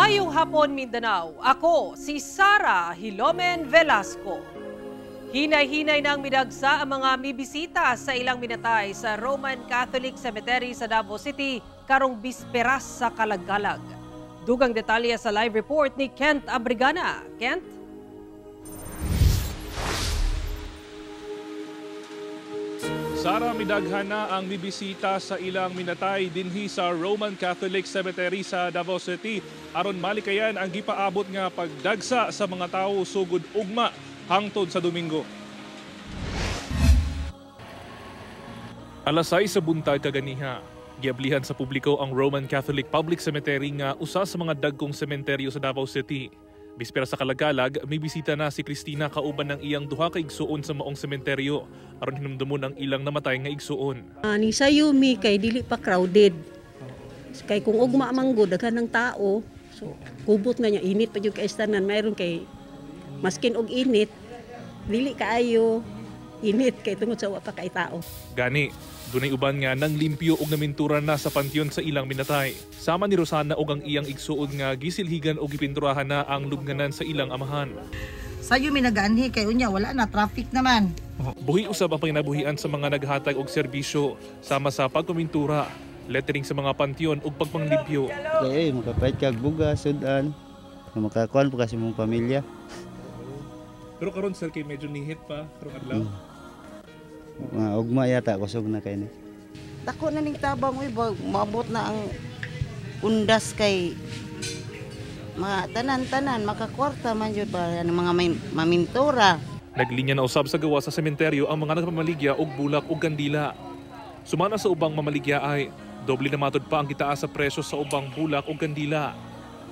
Mayong hapon, Mindanao. Ako si Sara Hilomen Velasco. Hinay-hinay nang midagsa ang mga mibisita sa ilang minatay sa Roman Catholic Cemetery sa Davao City karong bisperas sa Kalagkalag. Dugang detalye sa live report ni Kent Abrigana. Kent? Sara, midaghan na ang bibisita sa ilang minatay dinhi sa Roman Catholic Cemetery sa Davao City. Aron malikayan ang gipaabot nga pagdagsa sa mga tawo sugod ugma hangtod sa Domingo. Alas 6 sa buntag kaganiha, giablihan sa publiko ang Roman Catholic Public Cemetery nga usa sa mga dagkong sementeryo sa Davao City. Bispera sa Kalagkalag, may bisita na si Cristina kauban ng iyang duha ka igsuon sa maong sementeryo aron hinumdumon ang ilang namatay nga igsuon. Ni sayumi kay dili pa crowded. Kay kung ugma manggod daghan ng tao, so kubot nga niya init pa jud kay istanan, mayroon kay maskin og init dili kaayo init kay tungod sa wa pa kay tao. Gani, dunay uban nga nang limpyo og namintura na sa pantyon sa ilang minatay. Sama ni Rosana og ang iyang igsuon nga gisilhigan og gipinturahan na ang lubnganan sa ilang amahan. Sayo mi nagaanhi kay unya wala na traffic naman. Buhi usab ang panginabuhian sa mga naghatag og serbisyo sama sa pagkumintura, lettering sa mga pantyon ug pagpanglibyo. Kay makapait kag bugas, sudan, makakuan pa kasi mong pamilya. Pero karon sir kay medyo nihit pa karong adlaw. Ugma yata kusog na kay ni. Dako na ning tabang uy maabot na ang undas kay mga tanan-tanan makakwarta man jud ba mga mamintura. Naglinya na usab sa gawa sa sementeryo ang mga nagpamaligya og bulak ug kandila. Sumana sa ubang mamaligya ay doble na matud pa ang gitaas sa presyo sa ubang bulak ug kandila.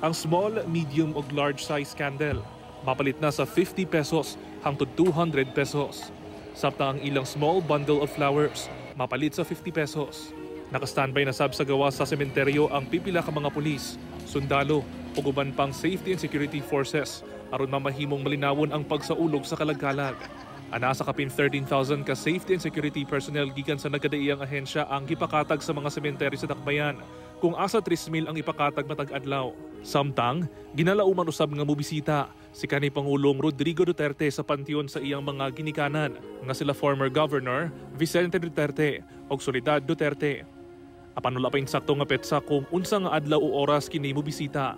Ang small, medium ug large size candle mapalit na sa 50 pesos hangtod 200 pesos. Samtang ang ilang small bundle of flowers mapalit sa 50 pesos. Naka-standby na sab sa gawa sa sementeryo ang pipila ka mga pulis, sundalo ug uban pang safety and security forces aron mamahimong malinawon ang pagsaulog sa Kalagkalag. Ana sa kapin 13,000 ka safety and security personnel gikan sa nagkadaiyang ahensya ang gipakatag sa mga sementeryo sa Dakbayan, kung asa 3,000 ang ipakatag matag adlaw. Samtang ginalauman usab nga mobisita si kanhi Pangulong Rodrigo Duterte sa pantyon sa iyang mga ginikanan nga sila former Governor Vicente Duterte ug Soledad Duterte. Apan wala pa insakto nga petsa kung unsa nga adlaw o oras kini mobisita.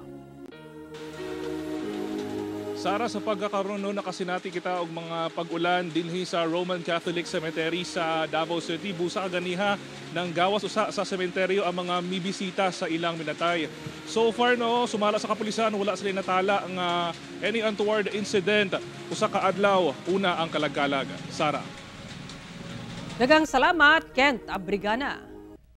Sara, sa pagkakaroon nakasinati kita og mga pag-ulan dinhi sa Roman Catholic Cemetery sa Davao City. Busa kaganiha ng gawas usa sa sementeryo ang mga mibisita sa ilang minatay. So far sumala sa kapulisan wala sila natala ang any untoward incident. Usa ka adlaw una ang Kalagkalag. Sara. Daghang salamat, Kent Abrigana.